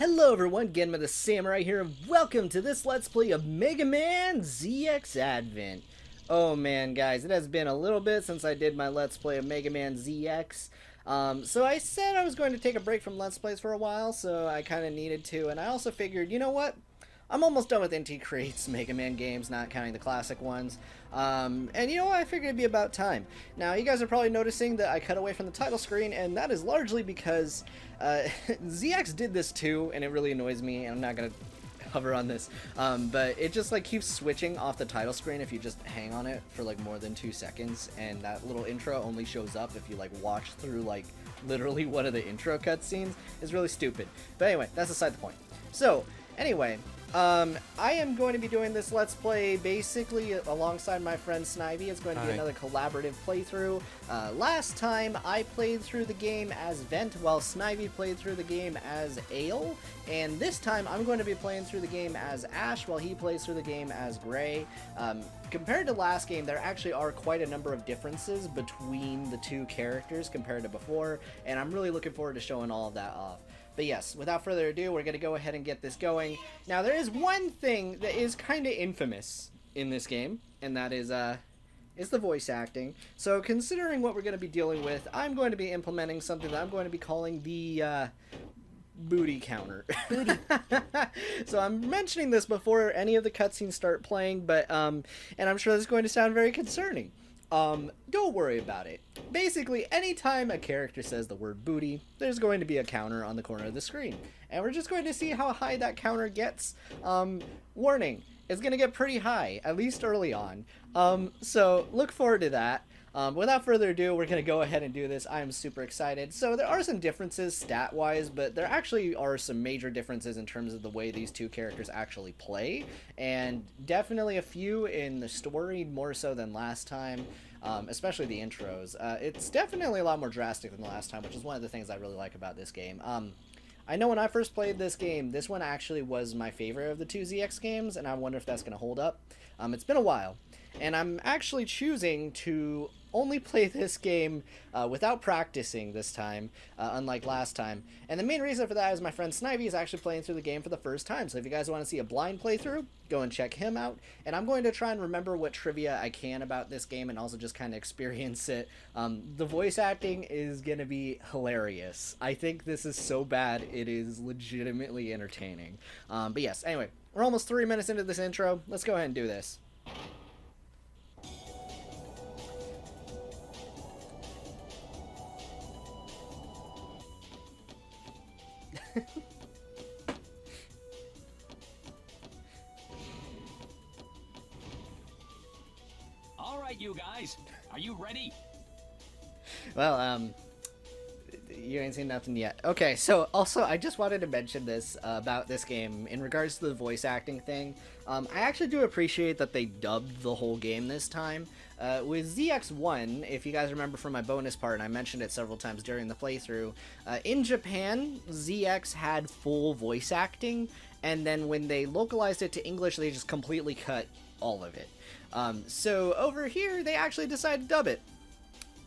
Hello everyone, GenmaTheSamurai here, and welcome to this Let's Play of Megaman ZX Advent. Oh man, guys, it has been a little bit since I did my Let's Play of Megaman ZX. So I said I was going to take a break from Let's Plays for a while, so I kind of needed to, and I also figured, you know what? I'm almost done with intiCreates Mega Man games, not counting the classic ones. And you know what? I figured it'd be about time. Now, you guys are probably noticing that I cut away from the title screen, and that is largely because ZX did this too, and it really annoys me, and I'm not going to hover on this. But it just like keeps switching off the title screen if you just hang on it for like more than 2 seconds, and that little intro only shows up if you like watch through like literally one of the intro cutscenes. It's really stupid. But anyway, that's beside the point. So, anyway, I am going to be doing this Let's Play basically alongside my friend Snivy. It's going to be another collaborative playthrough. Last time I played through the game as Vent while Snivy played through the game as Ale. And this time I'm going to be playing through the game as Ash while he plays through the game as Gray. Compared to last game, there actually are quite a number of differences between the two characters compared to before. And I'm really looking forward to showing all of that off. But yes, without further ado, we're going to go ahead and get this going. Now, there is one thing that is kind of infamous in this game, and that is the voice acting. So, considering what we're going to be dealing with, I'm going to be implementing something that I'm going to be calling the booty counter. Booty. So, I'm mentioning this before any of the cutscenes start playing, but and I'm sure this is going to sound very concerning. Don't worry about it. Basically, anytime a character says the word booty, there's going to be a counter on the corner of the screen. And we're just going to see how high that counter gets. Warning, it's going to get pretty high, at least early on. So look forward to that. Without further ado, we're going to go ahead and do this. I am super excited. So there are some differences stat-wise, but there actually are some major differences in terms of the way these two characters actually play, and definitely a few in the story, more so than last time, especially the intros. It's definitely a lot more drastic than the last time, which is one of the things I really like about this game. I know when I first played this game, this one actually was my favorite of the two ZX games, and I wonder if that's going to hold up. It's been a while, and I'm actually choosing to only play this game without practicing this time, unlike last time. And the main reason for that is my friend Snivy is actually playing through the game for the first time. So if you guys want to see a blind playthrough, go and check him out. And I'm going to try and remember what trivia I can about this game and also just kind of experience it. The voice acting is going to be hilarious. I think this is so bad, it is legitimately entertaining. But yes, anyway, we're almost 3 minutes into this intro. Let's go ahead and do this. All right, you guys, are you ready? Well, you ain't seen nothing yet. Okay, so also I just wanted to mention this about this game in regards to the voice acting thing. I actually do appreciate that they dubbed the whole game this time. With ZX1, if you guys remember from my bonus part, and I mentioned it several times during the playthrough, in Japan, ZX had full voice acting, and then when they localized it to English, they just completely cut all of it. So over here, they actually decided to dub it.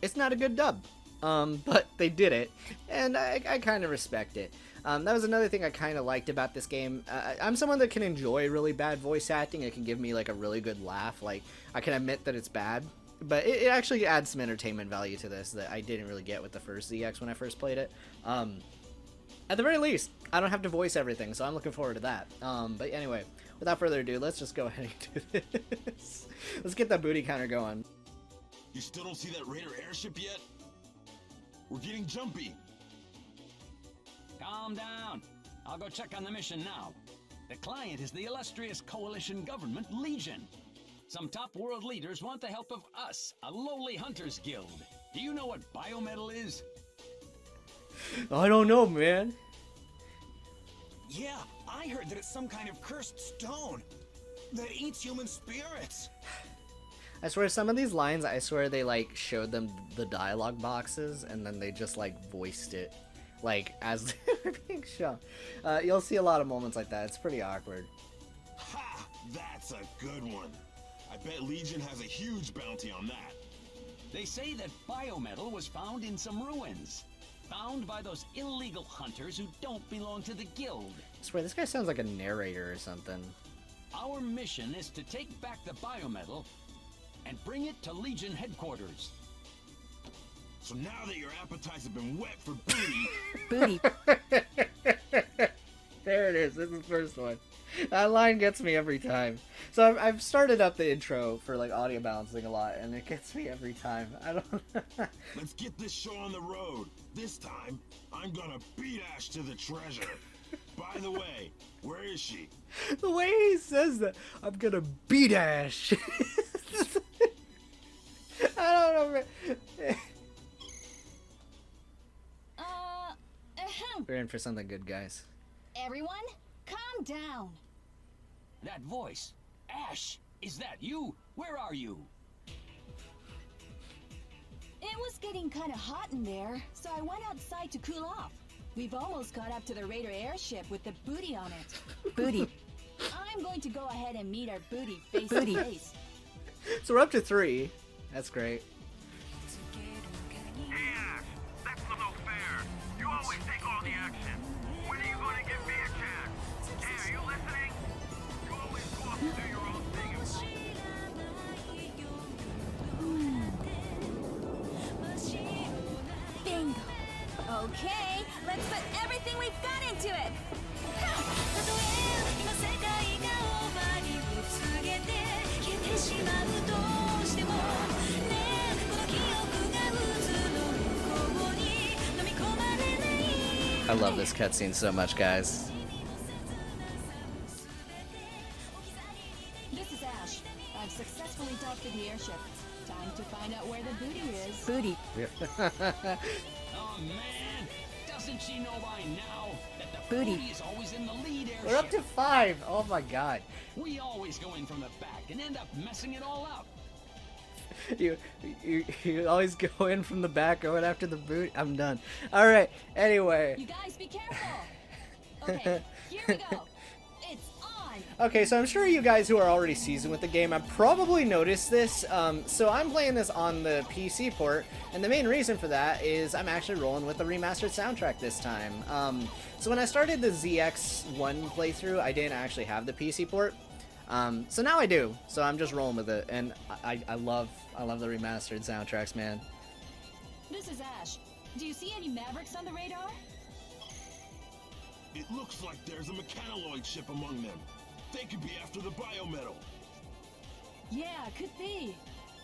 It's not a good dub. But they did it, and I kind of respect it. That was another thing I kind of liked about this game. I'm someone that can enjoy really bad voice acting. It can give me like a really good laugh. Like, I can admit that it's bad, but it actually adds some entertainment value to this that I didn't really get with the first ZX when I first played it. At the very least, I don't have to voice everything, so I'm looking forward to that. But anyway, without further ado, let's just go ahead and do this. Let's get that booty counter going. You still don't see that Raider airship yet? We're getting jumpy. Calm down. I'll go check on the mission now. The client is the illustrious coalition government Legion. Some top world leaders want the help of us, a lowly hunters guild. Do you know what biometal is? I don't know, man. Yeah, I heard that it's some kind of cursed stone that eats human spirits. I swear some of these lines, I swear they like showed them the dialogue boxes and then they just like voiced it like as they were being shown. You'll see a lot of moments like that. It's pretty awkward. Ha! That's a good one. I bet Legion has a huge bounty on that. They say that biometal was found in some ruins. found by those illegal hunters who don't belong to the guild. I swear, this guy sounds like a narrator or something. Our mission is to take back the biometal and bring it to Legion headquarters. So now that your appetites have been wet for booty, There it is. This is the first one. That line gets me every time. So I've started up the intro for like audio balancing a lot, and it gets me every time. I don't. let's get this show on the road. This time, I'm gonna beat Ash to the treasure. By the way, where is she? The way he says that, I'm gonna beat Ash. I don't know. Man. We're in for something good, guys. Everyone, calm down. That voice. Ash, is that you? Where are you? It was getting kind of hot in there, so I went outside to cool off. We've almost got up to the Raider airship with the booty on it. Booty. I'm going to go ahead and meet our booty face to face. So we're up to 3. That's great. Hey Ash, that's not no fair. You always take all the action. When are you gonna give me a chance? Hey, are you listening? You always go off to do your own thing and Bingo. Okay, let's put everything we've got into it. I love this cutscene so much, guys. This is Ash. I've successfully docked at the airship. Time to find out where the booty is. Booty. Oh man, doesn't she know by now that the Booty. booty is always in the lead airship? We're up to 5. Oh my god. We always go in from the back and end up messing it all up. You always go in from the back, going after the boot. I'm done. All right. Anyway. You guys be careful. Okay, here we go. It's on. Okay, so I'm sure you guys who are already seasoned with the game have probably noticed this. So I'm playing this on the PC port, and the main reason for that is I'm actually rolling with the remastered soundtrack this time. So when I started the ZX1 playthrough, I didn't actually have the PC port. So now I do. So I'm just rolling with it, and I love the remastered soundtracks, man. This is Ash. Do you see any Mavericks on the radar? It looks like there's a mechanaloid ship among them. They could be after the biometal. Yeah, could be.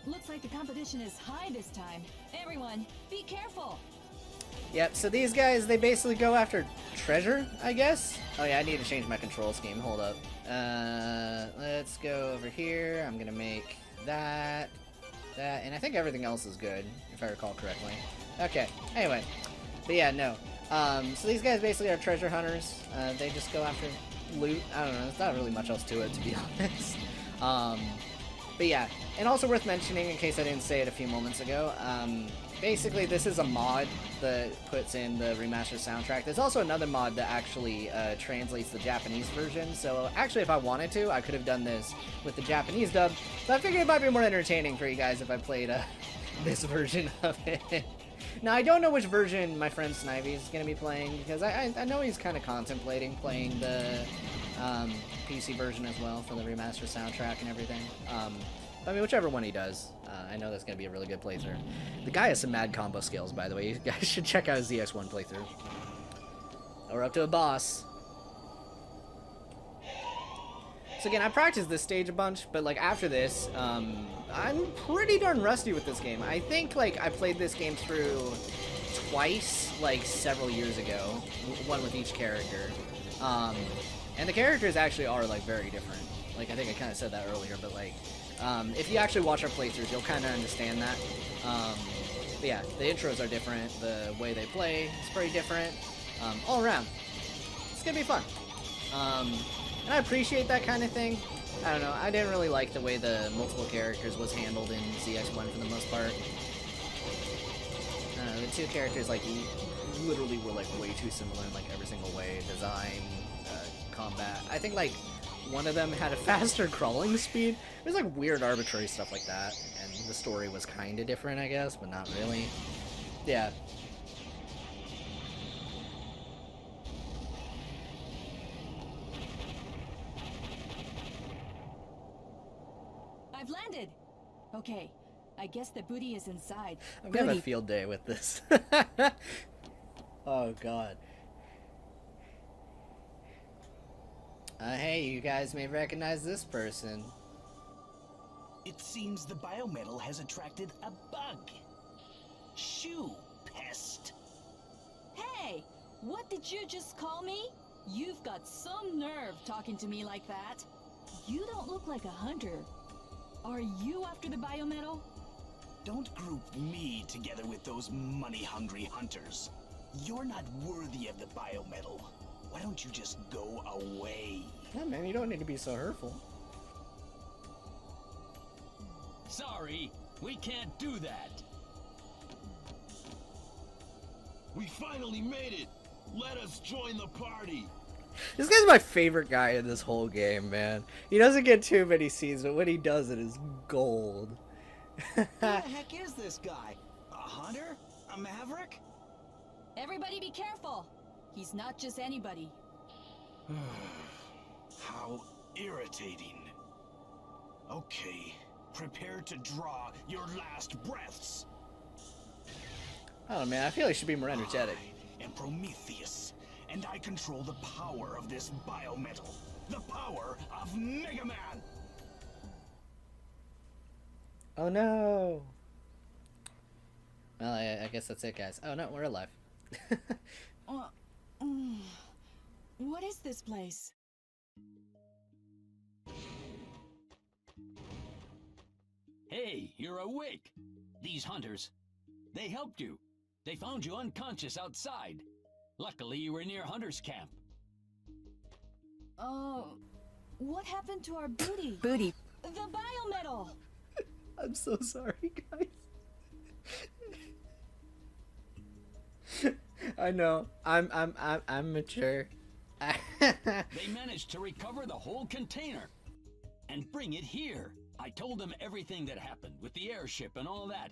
Looks like the competition is high this time. Everyone, be careful. Yep, so these guys, they basically go after treasure, I guess? Oh yeah, I need to change my control scheme. Hold up. Let's go over here. I'm gonna make that, and I think everything else is good, if I recall correctly. Okay, anyway. But yeah, no. So these guys basically are treasure hunters. They just go after loot. I don't know, there's not really much else to it, to be honest. But yeah, and also worth mentioning, in case I didn't say it a few moments ago, basically this is a mod that puts in the remastered soundtrack. There's also another mod that actually translates the Japanese version, so actually if I wanted to, I could have done this with the Japanese dub, but I figured it might be more entertaining for you guys if I played this version of it. Now, I don't know which version my friend Snivy is going to be playing, because I know he's kind of contemplating playing the PC version as well for the remastered soundtrack and everything. I mean, whichever one he does, I know that's going to be a really good playthrough. The guy has some mad combo skills, by the way. You guys should check out his ZX1 playthrough. We're up to a boss. So again, I practiced this stage a bunch, but like after this, I'm pretty darn rusty with this game. I think like I played this game through twice, like several years ago, one with each character. And the characters actually are like very different. Like I think I kind of said that earlier, but like if you actually watch our playthroughs, you'll kind of understand that. But yeah, the intros are different. The way they play is pretty different. All around, it's gonna be fun. And I appreciate that kind of thing. I don't know, I didn't really like the way the multiple characters was handled in ZX1 for the most part. The two characters like literally were like way too similar in like every single way. Design, combat. I think like one of them had a faster crawling speed. It was like weird arbitrary stuff like that. And the story was kind of different, I guess, but not really. Yeah. I've landed. Okay, I guess the booty is inside. I'm gonna have a Booty. field day with this. Oh god. Hey, you guys may recognize this person. It seems the biometal has attracted a bug. Shoe pest. Hey, what did you just call me? You've got some nerve talking to me like that. You don't look like a hunter. Are you after the biometal? Don't group me together with those money-hungry hunters. You're not worthy of the biometal. Why don't you just go away? Yeah, man, you don't need to be so hurtful. Sorry, we can't do that. We finally made it! Let us join the party! This guy's my favorite guy in this whole game, man. He doesn't get too many scenes, but when he does, it is gold. Who the heck is this guy? A hunter? A maverick? Everybody be careful. He's not just anybody. How irritating. Okay, prepare to draw your last breaths. Oh man, I feel he should be more energetic. I am Prometheus, and I control the power of this biometal. The power of Megaman! Oh no! Well, I guess that's it, guys. Oh no, we're alive. What is this place? Hey, you're awake. These hunters, they helped you. They found you unconscious outside. Luckily, you were near Hunter's camp. Oh, what happened to our booty? Booty. The biometal! I'm so sorry, guys. I know. I'm mature. They managed to recover the whole container and bring it here. I told them everything that happened with the airship and all that.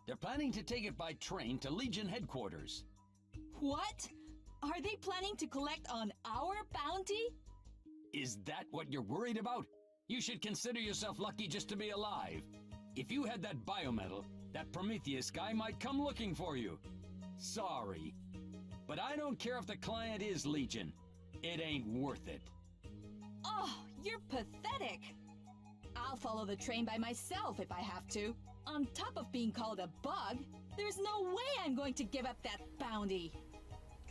They're planning to take it by train to Legion headquarters. What? Are they planning to collect on our bounty? Is that what you're worried about? You should consider yourself lucky just to be alive. If you had that biometal, that Prometheus guy might come looking for you. Sorry. But I don't care if the client is Legion. It ain't worth it. Oh, you're pathetic. I'll follow the train by myself if I have to. On top of being called a bug, there's no way I'm going to give up that bounty.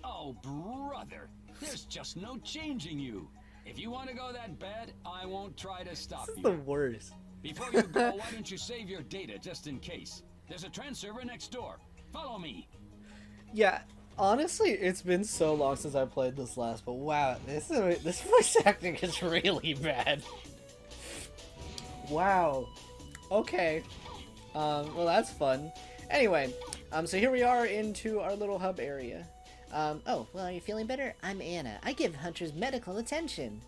Oh, brother. There's just no changing you. If you want to go that bad, I won't try to stop This is you. the worst. Before you go, why don't you save your data just in case? There's a transfer next door. Follow me. Yeah, honestly, it's been so long since I played this last, but wow, this voice acting is really bad. Wow. Okay. Well, that's fun. Anyway, so here we are into our little hub area. Oh, well, are you feeling better? I'm Anna. I give hunters medical attention.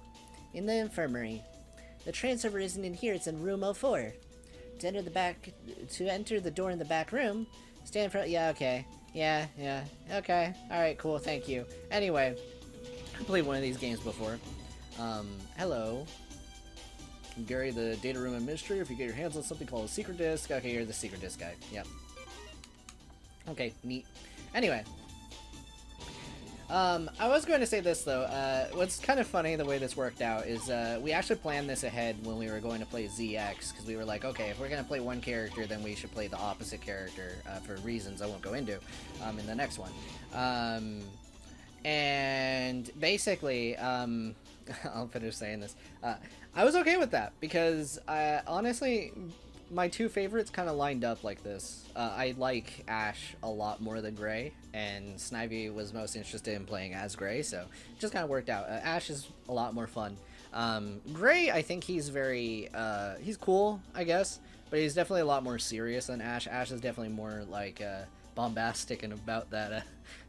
In the infirmary. The train server isn't in here, it's in room 04. To enter the door in the back room, stand in front. Yeah, okay. Yeah, okay. Alright, cool, thank you. Anyway, I played one of these games before. Hello. I'm Gary, the data room administrator. If you get your hands on something called a secret disk. Okay, you're the secret disk guy. Yep. Okay, neat. Anyway. I was going to say this, though. What's kind of funny the way this worked out is we actually planned this ahead when we were going to play ZX, because we were like, okay, if we're going to play one character, then we should play the opposite character for reasons I won't go into in the next one. And basically, I'll finish saying this. I was okay with that, because honestly, my two favorites kind of lined up like this. I like Ash a lot more than Gray, and Snivy was most interested in playing as Gray, so it just kind of worked out. Ash is a lot more fun. Gray, I think he's very, he's cool, I guess, but he's definitely a lot more serious than Ash. Ash is definitely more, like, bombastic and about that,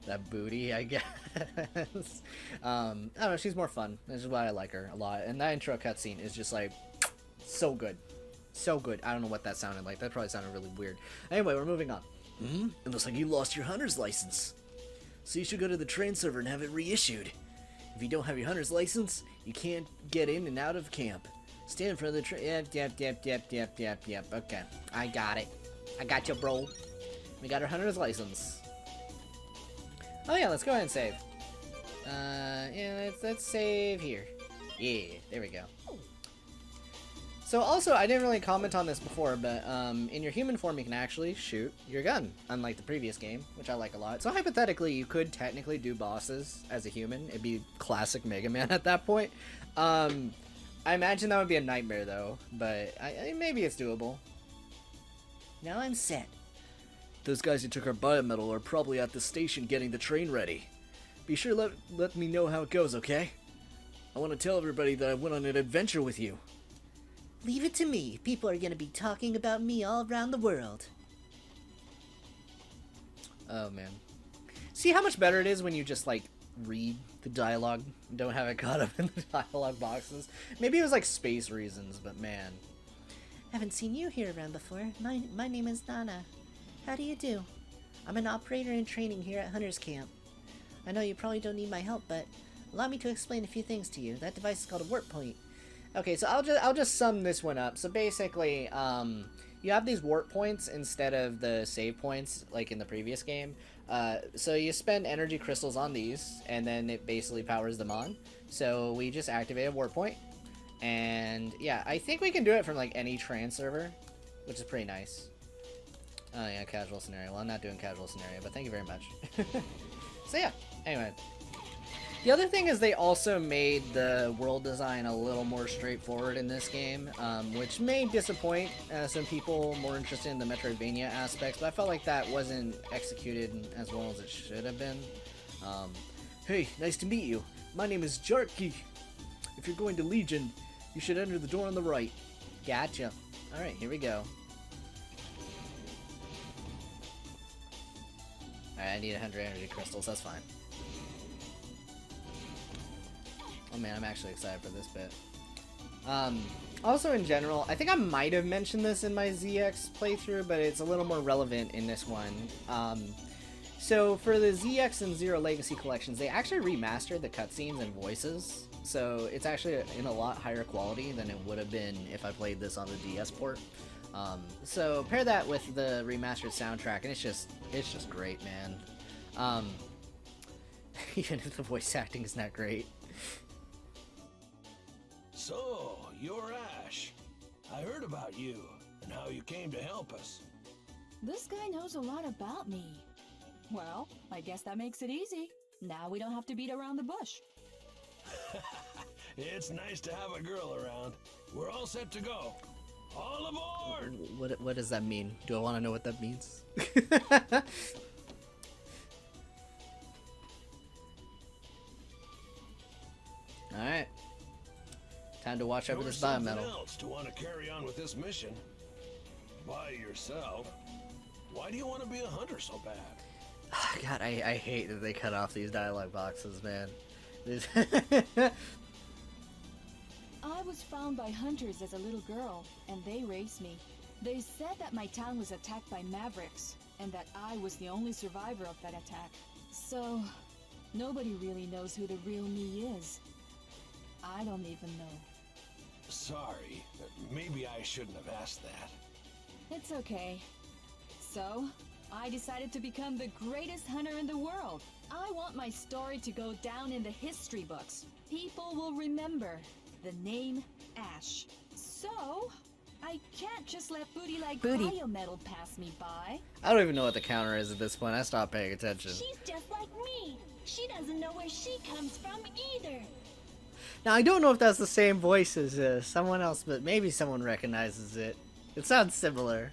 that booty, I guess. I don't know, she's more fun. This is why I like her a lot, and that intro cutscene is just, like, so good. So good. I don't know what that sounded like. That probably sounded really weird. Anyway, we're moving on. It looks like you lost your hunter's license. So you should go to the train server and have it reissued. If you don't have your hunter's license, you can't get in and out of camp. Stand in front of the train. Yep. Okay, I got it. I got you, bro. We got our hunter's license. Oh yeah, let's go ahead and save. Yeah, let's save here. Yeah, there we go. So also, I didn't really comment on this before, but in your human form, you can actually shoot your gun, unlike the previous game, which I like a lot. So hypothetically, you could technically do bosses as a human. It'd be classic Mega Man at that point. I imagine that would be a nightmare, though, but maybe it's doable. Now I'm set. Those guys who took our biometal are probably at the station getting the train ready. Be sure let me know how it goes, okay? I want to tell everybody that I went on an adventure with you. Leave it to me. People are going to be talking about me all around the world. Oh, man. See how much better it is when you just, like, read the dialogue and don't have it caught up in the dialogue boxes? Maybe it was, like, space reasons, but man. Haven't seen you here around before. My name is Nana. How do you do? I'm an operator in training here at Hunter's Camp. I know you probably don't need my help, but allow me to explain a few things to you. That device is called a warp point. Okay, so I'll just sum this one up. So basically, you have these warp points instead of the save points like in the previous game. So you spend energy crystals on these, and then it basically powers them on. So we just activate a warp point, and yeah, I think we can do it from like any trans server, which is pretty nice. Oh yeah, casual scenario. Well, I'm not doing casual scenario, but thank you very much. So yeah, anyway. The other thing is they also made the world design a little more straightforward in this game, which may disappoint some people more interested in the Metroidvania aspects, but I felt like that wasn't executed as well as it should have been. Hey, nice to meet you. My name is Jarky. If you're going to Legion, you should enter the door on the right. Gotcha. Alright, here we go. Alright, I need 100 energy crystals, that's fine. Oh man, I'm actually excited for this bit. Also in general, I think I might have mentioned this in my ZX playthrough, but it's a little more relevant in this one. So for the ZX and Zero Legacy collections, they actually remastered the cutscenes and voices. So it's actually in a lot higher quality than it would have been if I played this on the DS port. So pair that with the remastered soundtrack, and it's just great, man. Even if the voice acting is not great. So, you're Ash. I heard about you and how you came to help us. This guy knows a lot about me. Well, I guess that makes it easy. Now we don't have to beat around the bush. It's nice to have a girl around. We're all set to go. All aboard! What does that mean? Do I want to know what that means? Alright. Time to watch over this biometal. Else to want to carry on with this mission. By yourself. Why do you want to be a hunter so bad? God, I hate that they cut off these dialogue boxes, man. I was found by hunters as a little girl, and they raised me. They said that my town was attacked by mavericks, and that I was the only survivor of that attack. So, nobody really knows who the real me is. I don't even know. Sorry, maybe I shouldn't have asked that. It's okay. So, I decided to become the greatest hunter in the world. I want my story to go down in the history books. People will remember the name Ash. So, I can't just let booty like biometal pass me by. I don't even know what the counter is at this point. I stopped paying attention. She's just like me. She doesn't know where she comes from either. Now, I don't know if that's the same voice as someone else, but maybe someone recognizes it. It sounds similar.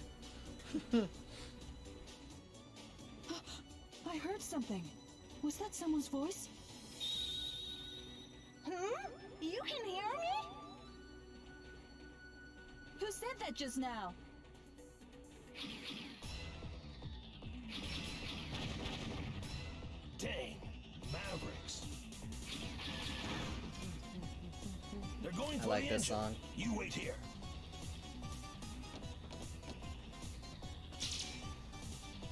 I heard something. Was that someone's voice? You can hear me? Who said that just now? Dang, mavericks. They're going for I like the this engine. song. You wait here.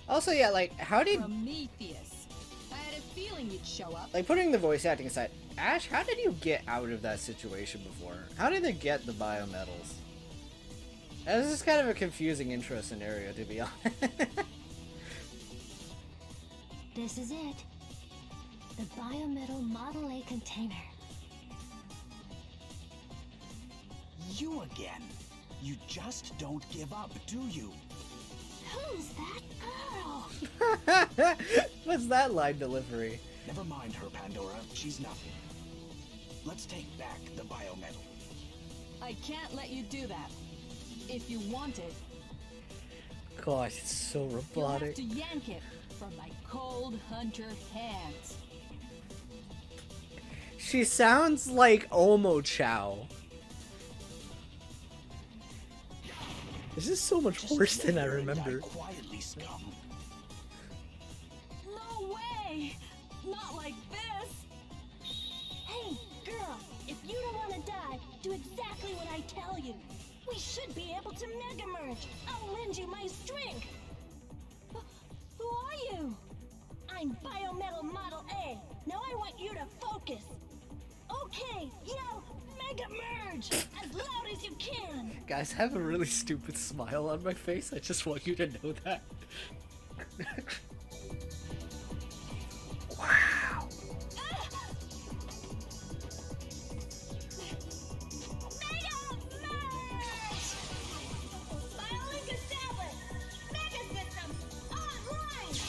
Also, yeah, like, how did... Prometheus. I had a feeling you'd show up. Like, putting the voice acting aside, Ash, how did you get out of that situation before? How did they get the biometals? This is kind of a confusing intro scenario, to be honest. This is it. The biometal Model A container. You again. You just don't give up, do you? Who's that girl? What's that line delivery? Never mind her, Pandora. She's nothing. Let's take back the biometal. I can't let you do that. If you want it, Gosh, it's so you'll have robotic. to yank it from my cold hunter hands. She sounds like Omo Chow. This is so much Just worse than I lay there and die remember. quietly, scum. No way! Not like this! Hey, girl, if you don't want to die, do exactly what I tell you. We should be able to mega merge. I'll lend you my strength. Who are you? I'm Biometal Model A. Now I want you to focus. Okay, yell mega merge as loud as you can. Guys, I have a really stupid smile on my face. I just want you to know that. Wow. Mega merge! Biolink established. Mega system online.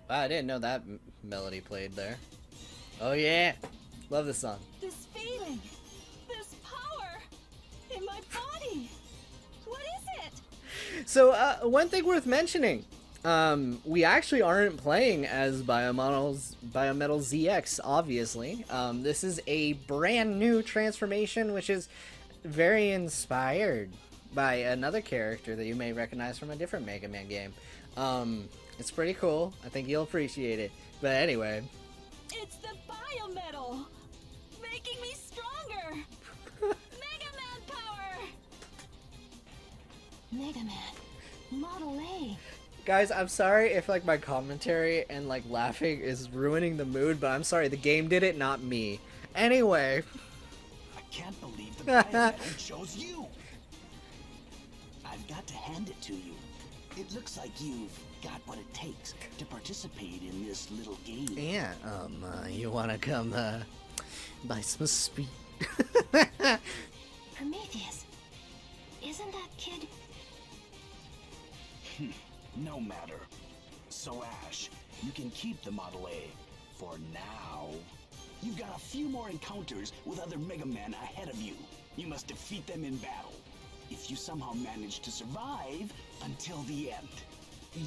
Wow, I didn't know that melody played there. Oh yeah, love this song. This feeling, this power in my body. What is it? So, one thing worth mentioning, we actually aren't playing as Biometal ZX, obviously. This is a brand new transformation, which is very inspired by another character that you may recognize from a different Mega Man game. It's pretty cool. I think you'll appreciate it. But anyway. It's the biometal, making me stronger. Mega Man power. Mega Man Model A. Guys, I'm sorry if like my commentary and like laughing is ruining the mood, but I'm sorry, the game did it, not me. Anyway. I can't believe the biometal chose you. I've got to hand it to you. It looks like you've got what it takes to participate in this little game. Yeah, you wanna come, buy some speed? Prometheus. Isn't that kid? No matter. So Ash, you can keep the Model A for now. You've got a few more encounters with other Mega Men ahead of you. You must defeat them in battle. If you somehow manage to survive until the end,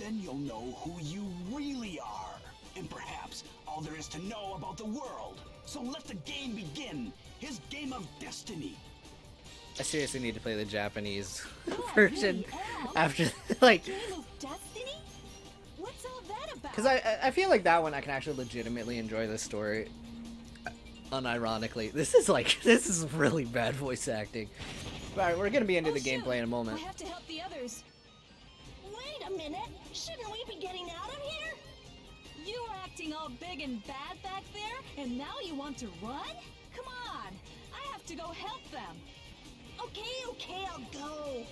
then you'll know who you really are. And perhaps all there is to know about the world. So let the game begin. His game of destiny. I seriously need to play the Japanese version after, like, Game of Destiny? What's all that about? because I feel like that one I can actually legitimately enjoy the story. Unironically, this is really bad voice acting. All right, we're gonna be into the shoot. gameplay in a moment. I have to help the others. Wait a minute. Shouldn't we be getting out of here? You were acting all big and bad back there, and now you want to run? Come on, I have to go help them. Okay, I'll go.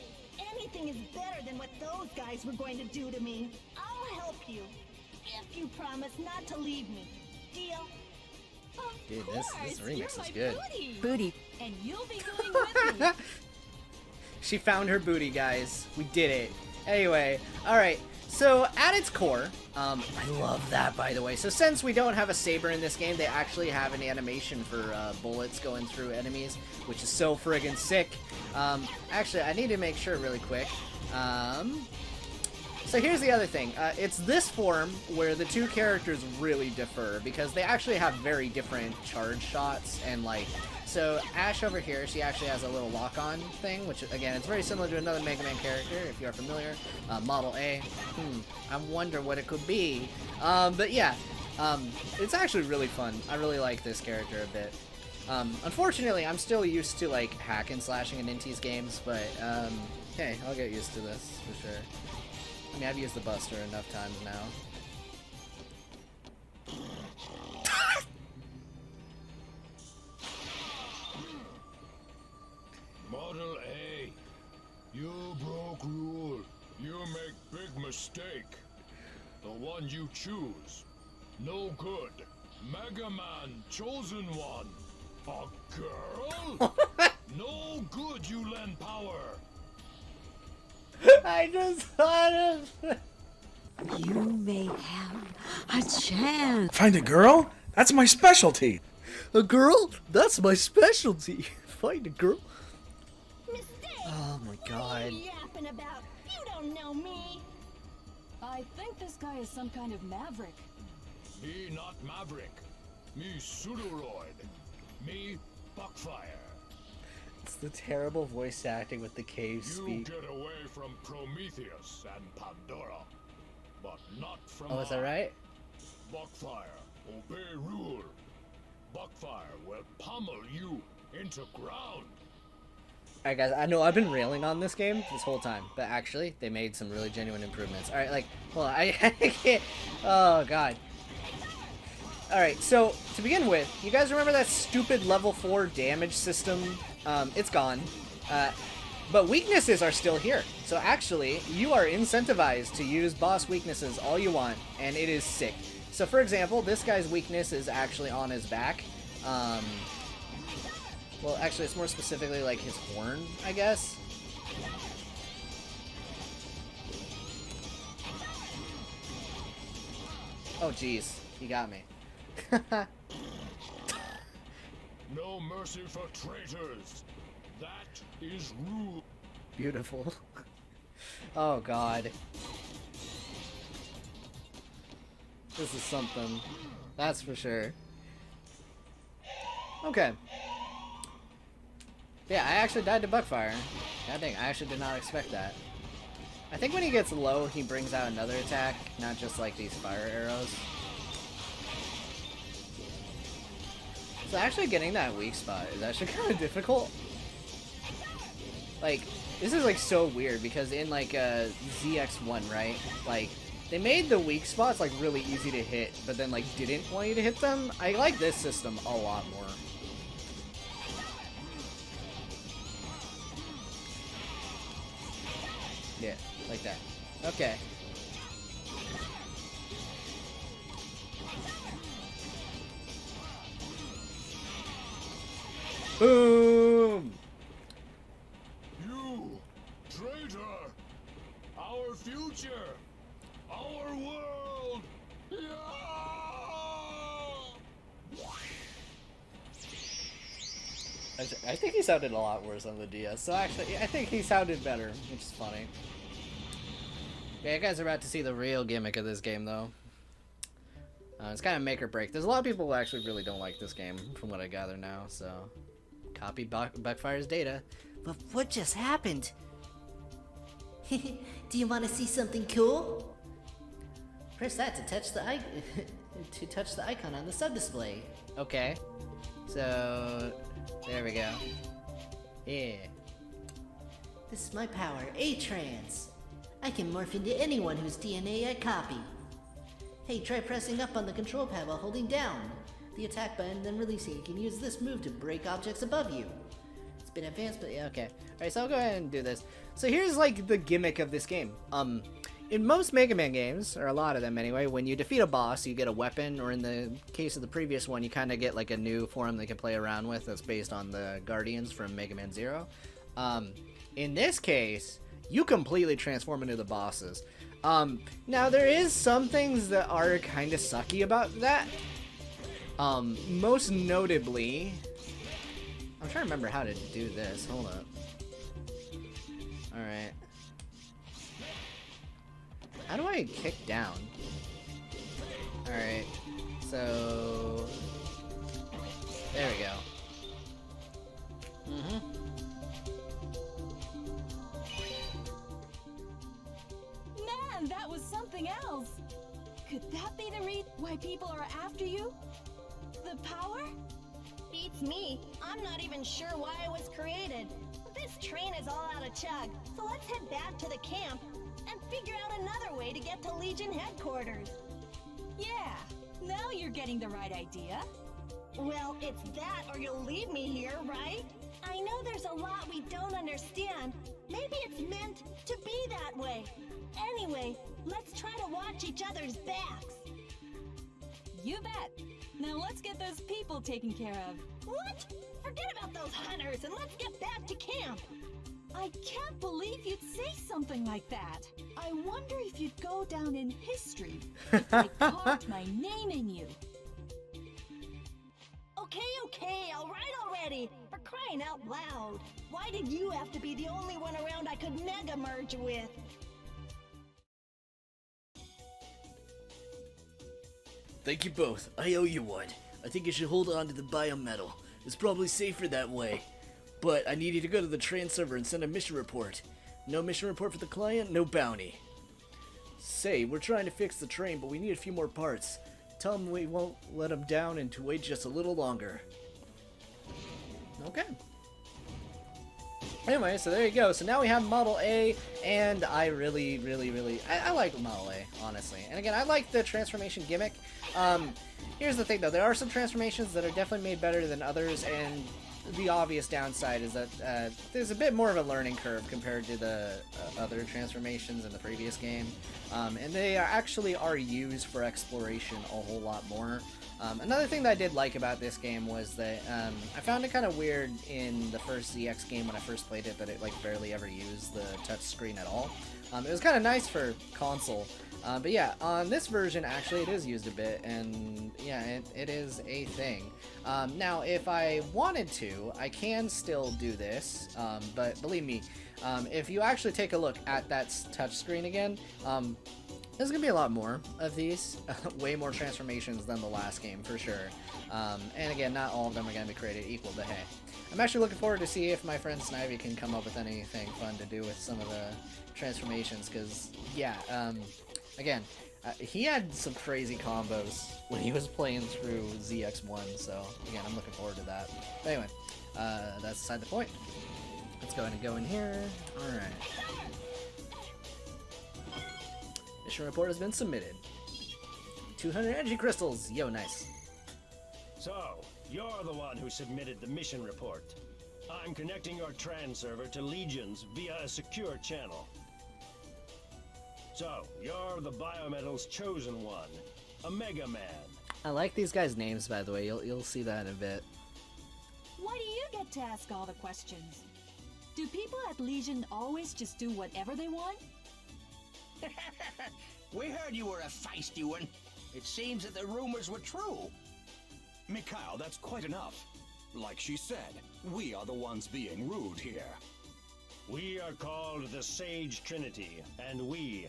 Anything is better than what those guys were going to do to me. I'll help you. If you promise not to leave me. Deal? Of Dude, course, this remix you're is my good. Booty. And you'll be going with me. She found her booty, guys. We did it. Anyway, alright. So, at its core, I love that, by the way. So, since we don't have a saber in this game, they actually have an animation for bullets going through enemies, which is so friggin' sick. Actually, I need to make sure really quick. So here's the other thing. It's this form where the two characters really differ because they actually have very different charge shots and like. So Ash over here, she actually has a little lock-on thing, which again, it's very similar to another Mega Man character if you are familiar. Model A. I wonder what it could be. But yeah, it's actually really fun. I really like this character a bit. Unfortunately, I'm still used to like hack and slashing in Inti's games, but hey, I'll get used to this for sure. I mean, I've used the Buster enough times now. Model A, you broke rule. You make big mistake. The one you choose, no good. Megaman, chosen one. A girl? No good you lend power. I just thought of... You may have a chance. Find a girl? That's my specialty. A girl? That's my specialty. Find a girl? Mistake! Oh my What are god. you yapping about? You don't know me. I think this guy is some kind of maverick. Me not Maverick. Me Pseudoroid. Me Buckfire. It's the terrible voice acting with the cave You speak. get away from Prometheus and Pandora, but not from Oh, is that I. right? Buckfire, obey rule. Buckfire will pummel you into ground. Alright guys, I know I've been railing on this game this whole time, but actually, they made some really genuine improvements. Alright, like, hold on, I can't... Oh, god. Alright, so, to begin with, you guys remember that stupid level 4 damage system? It's gone. But weaknesses are still here. So actually, you are incentivized to use boss weaknesses all you want, and it is sick. So for example, this guy's weakness is actually on his back. Well, actually, it's more specifically like his horn, I guess. Oh, jeez. He got me. No mercy for traitors. That is rule. Beautiful. Oh, God. This is something. That's for sure. Okay. Yeah, I actually died to Buckfire. God dang, I actually did not expect that. I think when he gets low, he brings out another attack, not just like these fire arrows. So actually getting that weak spot is actually kind of difficult. Like, this is like so weird because in like ZX1, right? Like, they made the weak spots like really easy to hit, but then like didn't want you to hit them. I like this system a lot more. Yeah, like that. Okay. Boom! You, traitor! Our future! Our world! Yeah! I think he sounded a lot worse on the DS, so actually, I think he sounded better, which is funny. Yeah, you guys are about to see the real gimmick of this game, though. It's kind of make or break. There's a lot of people who actually really don't like this game, from what I gather now, so... Copy Buckfire's data. But what just happened? Do you want to see something cool? Press that to touch the icon on the sub display. Okay. So there we go. Yeah. This is my power, A-Trans. I can morph into anyone whose DNA I copy. Hey, try pressing up on the control pad while holding down the attack button, then releasing. You can use this move to break objects above you. It's been advanced, but yeah, okay. Alright, so I'll go ahead and do this. So here's like the gimmick of this game. In most Mega Man games, or a lot of them anyway, when you defeat a boss, you get a weapon, or in the case of the previous one, you kind of get like a new form they can play around with that's based on the Guardians from Mega Man Zero. In this case, you completely transform into the bosses. Now there is some things that are kind of sucky about that. Most notably, I'm trying to remember how to do this. Hold up. Alright. How do I kick down? Alright, so... there we go. Man, that was something else. Could that be the reason why people are after you? The power? Beats me. I'm not even sure why it was created. This train is all out of chug, so let's head back to the camp and figure out another way to get to Legion headquarters. Yeah, now you're getting the right idea. Well, it's that or you'll leave me here, right? I know there's a lot we don't understand. Maybe it's meant to be that way. Anyway, let's try to watch each other's backs. You bet. Now let's get those people taken care of. What? Forget about those hunters and let's get back to camp. I can't believe you'd say something like that. I wonder if you'd go down in history if I carved my name in you. Okay, all right already. For crying out loud. Why did you have to be the only one around I could mega merge with? Thank you both. I owe you one. I think you should hold on to the biometal. It's probably safer that way. But I need you to go to the train server and send a mission report. No mission report for the client, no bounty. Say, we're trying to fix the train, but we need a few more parts. Tell them we won't let them down and to wait just a little longer. Okay. Anyway, so there you go. So now we have Model A, and I really I like Model A, honestly. And again, I like the transformation gimmick. Here's the thing, though. There are some transformations that are definitely made better than others, and the obvious downside is that there's a bit more of a learning curve compared to the other transformations in the previous game. And they actually are used for exploration a whole lot more. Another thing that I did like about this game was that I found it kind of weird in the first ZX game when I first played it that it like barely ever used the touch screen at all. It was kind of nice for console, but yeah, on this version actually it is used a bit, and yeah, it is a thing. Now if I wanted to, I can still do this, but believe me, if you actually take a look at that touch screen again, there's gonna be a lot more of these, way more transformations than the last game for sure. And again, not all of them are gonna be created equal, but hey. I'm actually looking forward to see if my friend Snivy can come up with anything fun to do with some of the transformations, because yeah, again, he had some crazy combos when he was playing through ZX1, so again, I'm looking forward to that. But anyway, that's beside the point. Let's go ahead and go in here. Alright. Mission report has been submitted. 200 energy crystals! Yo, nice. So, you're the one who submitted the mission report. I'm connecting your trans server to Legions via a secure channel. So, you're the Biometal's chosen one, a Megaman. I like these guys' names, by the way. You'll see that in a bit. Why do you get to ask all the questions? Do people at Legion always just do whatever they want? We heard you were a feisty one. It seems that the rumors were true. Mikhail, that's quite enough. Like she said, we are the ones being rude here. We are called the Sage Trinity, and we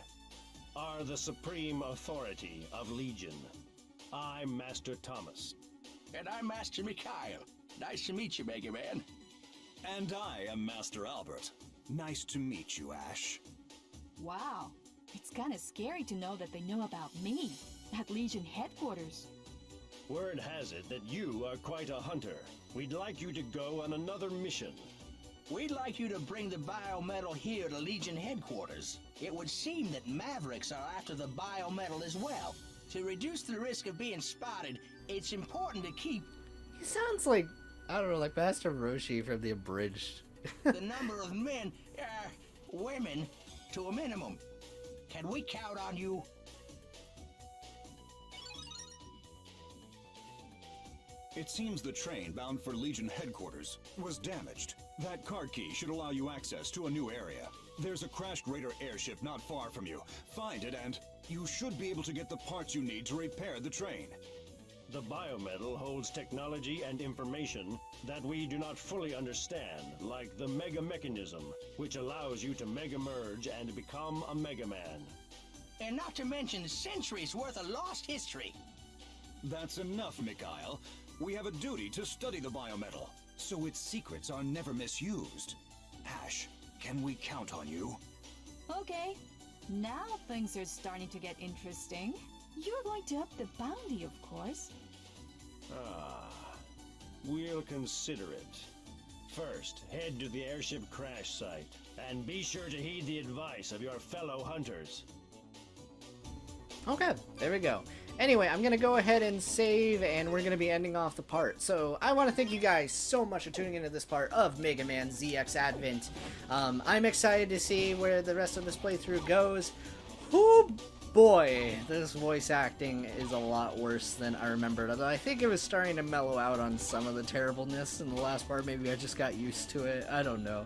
are the supreme authority of Legion. I'm Master Thomas. And I'm Master Mikhail. Nice to meet you, Mega Man. And I am Master Albert. Nice to meet you, Ash. Wow, it's kind of scary to know that they know about me at Legion headquarters. Word has it that you are quite a hunter. We'd like you to go on another mission. We'd like you to bring the biometal here to Legion headquarters. It would seem that Mavericks are after the biometal as well. To reduce the risk of being spotted, it's important to keep... He sounds like, I don't know, like Master Roshi from the Abridged. the number of men, women, to a minimum. Can we count on you? It seems the train bound for Legion headquarters was damaged. That card key should allow you access to a new area. There's a crashed Raider airship not far from you. Find it and you should be able to get the parts you need to repair the train. The biometal holds technology and information that we do not fully understand, like the Mega Mechanism, which allows you to Mega Merge and become a Mega Man. And not to mention centuries worth of lost history. That's enough, Mikhail. We have a duty to study the biometal, so its secrets are never misused. Ash, can we count on you? Okay, now things are starting to get interesting. You're going to up the bounty, of course. We'll consider it. First, head to the airship crash site, and be sure to heed the advice of your fellow hunters. Okay, there we go. Anyway, I'm going to go ahead and save, and we're going to be ending off the part. So, I want to thank you guys so much for tuning into this part of Mega Man ZX Advent. I'm excited to see where the rest of this playthrough goes. Oh boy, this voice acting is a lot worse than I remembered. Although I think it was starting to mellow out on some of the terribleness in the last part. Maybe I just got used to it. I don't know.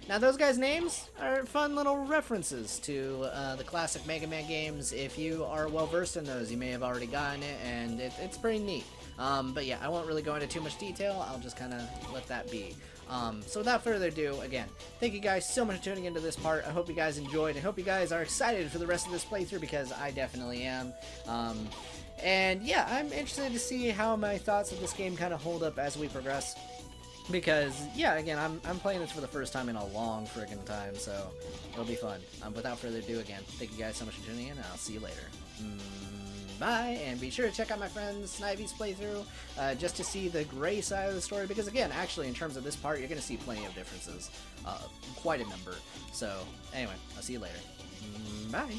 Now those guys' names are fun little references to the classic Mega Man games. If you are well versed in those, you may have already gotten it, and it's pretty neat. But yeah, I won't really go into too much detail. I'll just kind of let that be. So without further ado, again, thank you guys so much for tuning into this part. I hope you guys enjoyed. I hope you guys are excited for the rest of this playthrough, because I definitely am. And yeah, I'm interested to see how my thoughts of this game kind of hold up as we progress. Because, yeah, again, I'm playing this for the first time in a long friggin' time, so it'll be fun. Without further ado, again, thank you guys so much for tuning in, and I'll see you later. Bye, and be sure to check out my friend Snivy's playthrough just to see the gray side of the story, because again, actually, in terms of this part, you're going to see plenty of differences. Quite a number. So, anyway, I'll see you later. Bye.